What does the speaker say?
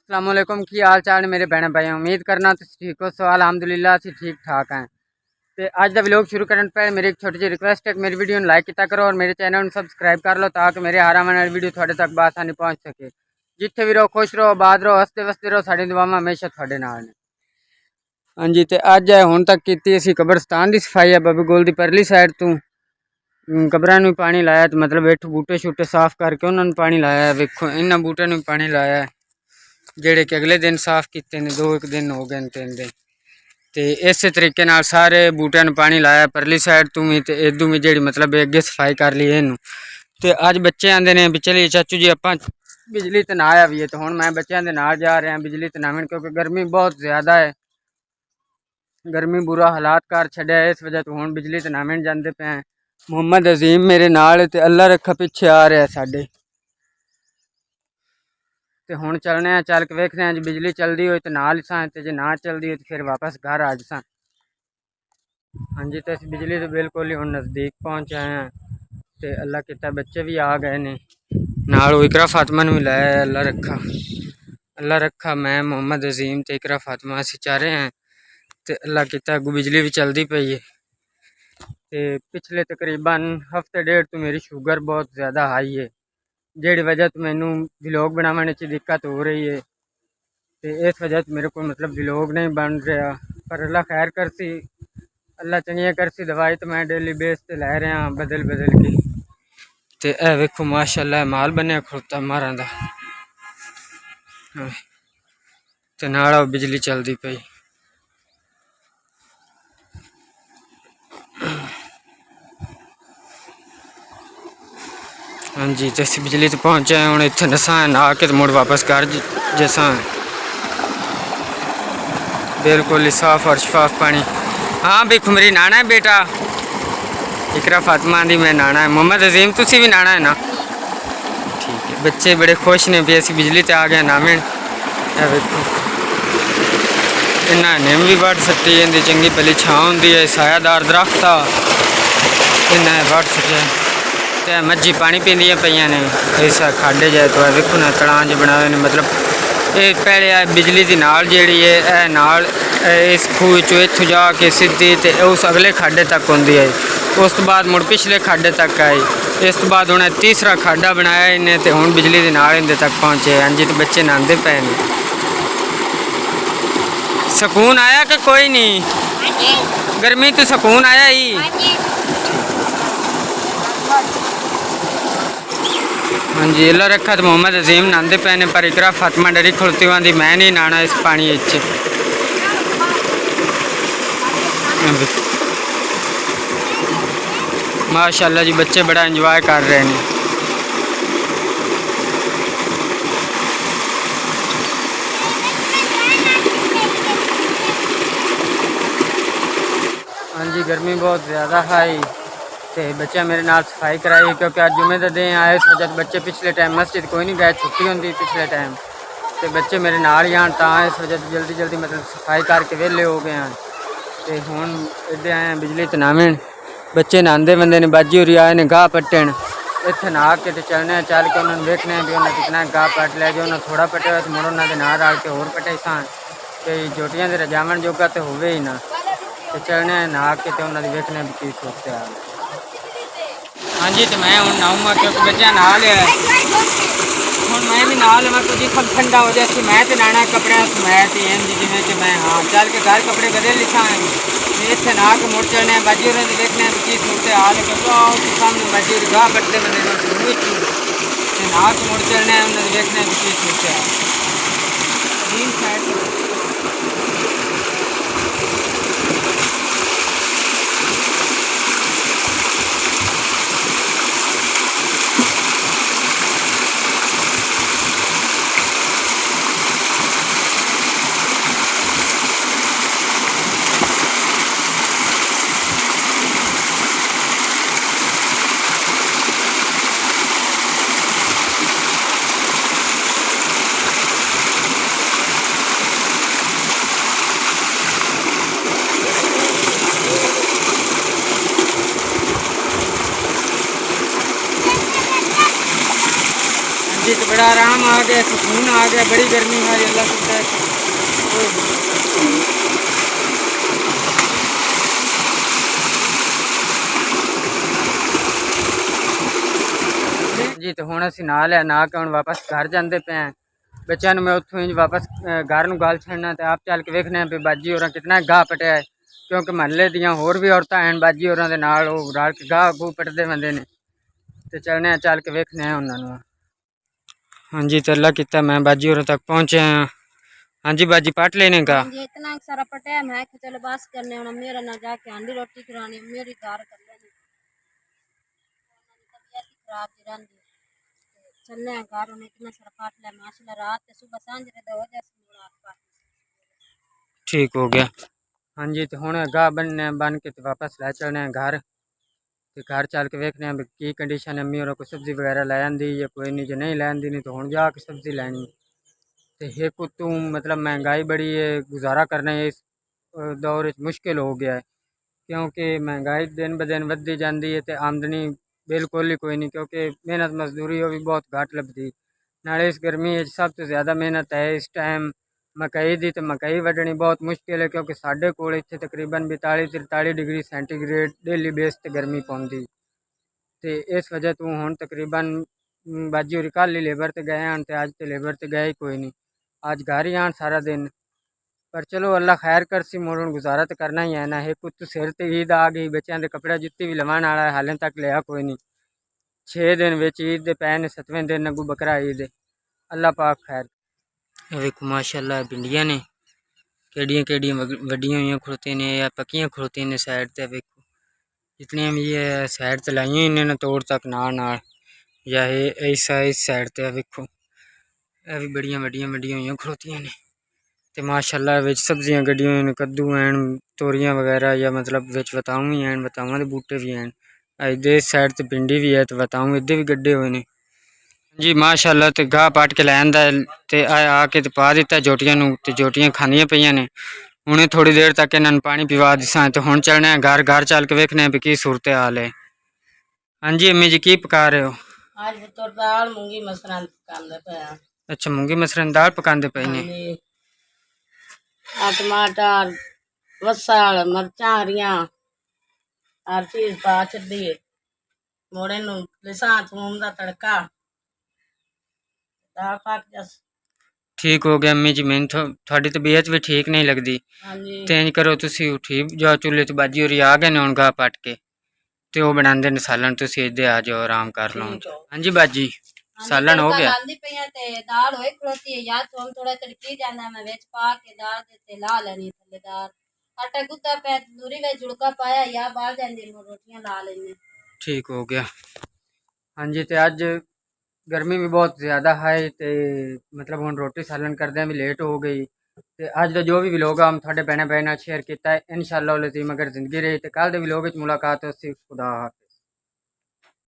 अस्सलाम वालेकुम की हाल चाल ने मेरे भैन भाई उम्मीद करना तुम ठीक हो। सो अलहमदुलिल्लाह असी ठीक ठाक हैं। तो अज का व्लॉग शुरू करने पहले मेरी एक छोटी जी रिक्वेस्ट है कि मेरी वीडियो लाइक किया करो और मेरे चैनल में सबसक्राइब कर लो ताकि मेरे हर आने वाली वीडियो थोड़े तक बआसानी पहुँच सके। जिथे भी रहो खुश रहो आबाद रहो हसते वसते रहो, साड़ी दुआवां हमेशा थोड़े नाल ने। हाँ जी, तो अज है हुण तक की असी कब्रस्तान की सफाई है बाबे गोल की परली साइड तू कब्रां नूं पानी लाया, तो मतलब हेठ बूटे शूटे साफ करके उन्होंने पानी लाया। वेखो इन्होंने बूटे नूं पानी लाया जेड़े कि अगले दिन साफ किए ने, 2 दिन हो गए 3 दिन। तो इस तरीके नाल सारे बूटिਆਂ ਨੂੰ पानी लाया परली साइड तू भी, तो इदू भी जी मतलब अगे सफाई कर ली इनू। तो अज बच्चे आते हैं भी चलिए चाचू जी आप बिजली तो ना आया भी है, तो हुण मैं बच्चों के नाल जा रहा बिजली तो नावन, क्योंकि गर्मी बहुत ज़्यादा है। गर्मी बुरा हालात कर छड्या, इस वजह तो हुण बिजली तो नावन जाते पे हैं। मोहम्मद अजीम मेरे नाल ते अल्लाह रखा पिछे आ रहा है साडे। तो हुण चलने चल के वेखने जो बिजली चलती हो तो नाल सां, ते जे ना चलती हो तो फिर वापस घर आ जासां। हाँ जी, तो अस बिजली तो बिल्कुल ही हुण नज़दीक पहुँच आए हैं। तो अल्लाह किता बच्चे भी आ गए ने नाल, इकरा फातिमा नूं भी लाया। अल्लाह रखा मैं मोहम्मद अजीम तो इकरा फातिमा असीं चारे हैं। तो अल्लाह किता अगू बिजली भी चलती पई है। तो पिछले तकरीबन हफ्ते डेढ़ तो मेरी शुगर बहुत ज़्यादा हाई है, जिहड़ी वजह तो मैनू व्लॉग बनाने च दिक्कत हो रही है। तो इस वजह से मेरे को मतलब व्लॉग नहीं बन रहा, पर अल्लाह खैर करसी, अल्लाह चंगिया करसी। दवाई तो मैं डेली बेस से लै रहा बदल बदल के। तो यह वेखो माशाअल्लाह माल बनया खड़ोता मारा दा, तो नाल बिजली चलती पई। हाँ जी, तो असीं बिजली तो पहुँचे हूँ, इत्थे नसां नहा के मुड़ वापस घर जैसा बिल्कुल ही साफ और शफाफ पानी। हाँ भी खुमरी नाना है बेटा, इकरा फातिमा दी मैं नाना है। मोहम्मद अजीम तुसी भी नाना है ना? ठीक है, बच्चे बड़े खुश ने भी असी बिजली ते आ गए नावें। वेखो इन्हें निम भी वड़ सट्टी, इनकी चंगी भली छां होंदी है, सायादार दरख्त आ इन्हें वड़ सटिया। तो मज्जी पानी पींदियां पईयां ने इस खाडे जाए तो वेखो ना तड़ां जो बनाए ने। मतलब ये पहले बिजली की नाल जिहड़ी है यह नाल इस खूह चो इत्थों जाके सीधी तो उस अगले खाडे तक होंदी है, उस तो बाद मुड़ पिछले खाडे तक आई। इस तो बाद उन्हें तीसरा खाडा बनाया इन्हें, तो हुण बिजली की नाल इनके तक पहुँचे। हाँ जी, तो बच्चे नहांदे पे ने। सुकून आया कि कोई नहीं? गर्मी तो सुकून आया ही। हाँ जी, अल्लाह रखा तो मोहम्मद अजीम नहांदे पे ने, पर इकरा फातिमा डरी खड़ोती हुई मैं नहीं नहाना इस पानी च। माशाअल्लाह जी बच्चे बड़ा इंजॉय कर रहे हैं। हाँ जी, गर्मी बहुत ज़्यादा है। तो बच्चे मेरे नाल सफाई कराई, क्योंकि आज जुमे का दिन आए, इस वजह बच्चे पिछले टाइम मस्जिद कोई नहीं गए, छुट्टी होंगी पिछले टाइम। तो बच्चे मेरे नाल ही आन, इस वजह से जल्दी जल्दी मतलब सफाई करके वेले हो गए हैं। तो हुण इधर आए हैं बिजली तो नावें। बच्चे नहांदे बंदे ने, बाजी होरी आए ने गाह पट्टन। इत्थे नहा के तो चलने चल के उन्होंने देखने भी उन्हें कितना गाह पट लिया। जो उन्हें थोड़ा पटे हुआ तो मुड़ उन्होंने नाल रल के होर पटे सन, कई जोटियां के रजावन जोगा तो होवे ही ना। तो चलने नहा के तो उन्होंने देखने भी की सोचते आ। हाँ जी, तो मैं हूँ नहाऊंगा क्योंकि बच्चा नहा लिया है। हूँ मैं भी नहा लवा क्योंकि सब ठंडा हो जाए। मैं तो नहाना कपड़े मैं तो जिमें कि मैं हाँ चल के घर कपड़े बदल लिखा है। इतने नहा के मुड़ चलने बाजी और देखने की सूरत हाल है, क्योंकि सामने बाजी और गाह पटते बंदे नहा के मुड़ चलने उन्होंने देखने की सूरत हाल तीन साइड। बड़ा आराम आ गया, सुकून आ गया। बड़ी गर्मी है अल्लाह शुक्र है। जी तो हुण असीं नहा लिया, नहा के हुण वापस घर जाते पे हैं। बच्चों मैं उत्थों ही वापस घर नूं गल छड़ना तो आप चल के वेखने भी बाजी होरां कितना गाह पटिया है, क्योंकि महल्ले दियां होर भी औरतां हैं बाजी होरां दे नाल, ओह रल के गाह गूह पटदे बंदे ने। तो चलने चल के वेखने हैं उन्होंने। हाँ जी तो अल्लाह किता मैं बाजी होरां तक पहुँचे हैं। हाँ जी बाजी पट लेने का इतना सारा पटाया मैं चलो बस करने होना, मेरा ना जाके आंधी रोटी खिलानी, मेरी दार कर लेनी, तबीयत खराब जी रहंदी। चलने घर में इतना सारा पाट लिया माशाल्लाह, रात से सुबह सांझ रे हो जाए ठीक हो गया। हाँ जी तो हुण गाह बनने बन के तो वापस लै चलने घर। तो घर चल के वेखने की कंडीशन है, अम्मी और कोई सब्जी वगैरह लै आंदी या कोई नहीं, जो नहीं लै आंदी नहीं तो हुण जाके सब्जी लैनी। तो एक उत्तों मतलब महंगाई बड़ी है, गुजारा करना इस दौर मुश्किल हो गया है, क्योंकि महंगाई दिन ब दिन वधदी जाती है तो आमदनी बिल्कुल ही कोई नहीं, क्योंकि मेहनत मजदूरी वो भी बहुत घट लभदी। नाले इस गर्मी सब तो ज़्यादा मेहनत है इस टाइम मकई दी, तो मकई वड्डनी बहुत मुश्किल है, क्योंकि साढ़े कोल इत्थे तकरीबन 42-43 डिग्री सेंटीग्रेड डेली बेस ते गर्मी पौंदी। तो इस वजह तो हुण तकरीबन बाजी होरी कल ही लेबर ते गए हैं, तो अज तो लेबर ते गए ही कोई नहीं, अज घर ही आन सारा दिन। पर चलो अल्लाह खैर करसी, मुड़ हुण गुजारा तो करना ही है ना। एक उत्तों सिर ते ईद आ गई, बच्चों के कपड़े जुत्ती भी लवाण वाला है, हाले तक लिया कोई नहीं। 6 दिन विच ईद दे पै ने, 7वें दिन अगू बकरा ईद है। अल्लाह पाक खैर। वेखो माशाल्लाह भिंडियां ने केड़ियां केड़ियां वड्डियां हुई खड़ोती ने या पक्कियां खड़ोती ने साइड ते। वेखो जितनी भी ये साइड ते लाइयां इन्हें तोड़ तक नाल या इस साइड ते वेखो यह भी बड़ियां वड्डियां वड्डियां हुई खड़ोतियां ने। तो माशाल्लाह विच सब्जियां गड्डियां हुई, कद्दू हैं, तोरियां वगैरह, या मतलब विच बताऊं भी हैं, बताऊं के बूटे भी हैं। इधर साइड ते भिंडी भी है, तो बताऊं इधर भी गड्ढे हुए ने जी माशाल्लाह। तो गाह पट के लैंदा ते आके तो पा दिता जोटियां नूं, ते जोटियां खांदियां पईयां ने। उन्हें थोड़ी देर तक इन्होंने पानी पिवा दिसा, तो हुण चलने घर घर चल के वेखने भी की सूरत हाल है। हाँ जी अम्मी जी की पका रहे हो? आज तो दाल मूंगी मसरां पकांदे पे। अच्छा मूंगी मसरां दाल पकांदे पे ने। टमाटर वसाल मिर्चा हरियां हर चीज पा छड्डी है, मोड़े नूं लिसा थूम दा तड़का, दाल पक जस ठीक हो गया अम्मी जी, मैंने थोड़ी तबीयत भी ठीक नहीं लगती। तो इंज करो तुसी उठी जाओ चूल्हे तो बाजी होरी आ गए ने हुण गाह पट के, तो वह बनाते ने सालन, तुसी इधर आ जाओ आराम कर लो। हाँ जी बाजी सालन हो गया। दाल होई खड़ोती है या थोम थोड़ा तड़की जाना, मैं विच पा के दाल दे ला लेनी थल्ले दाल। आटा गुद्दा पे दूरी में जुड़का पाया या बाल जांदी रोटियां ला लेने। ठीक हो गया। हाँ जी तो अज गर्मी भी बहुत ज़्यादा है, तो मतलब हुण रोटी सालन करदे भी लेट हो गई। तो अज का जो भी व्लॉग हम थोड़े भैन भाई शेयर किया है, इंशाअल्लाह अज़ीम अगर जिंदगी रही तो कल के व्लॉग मुलाकात हो सी। खुदा हाफिज़।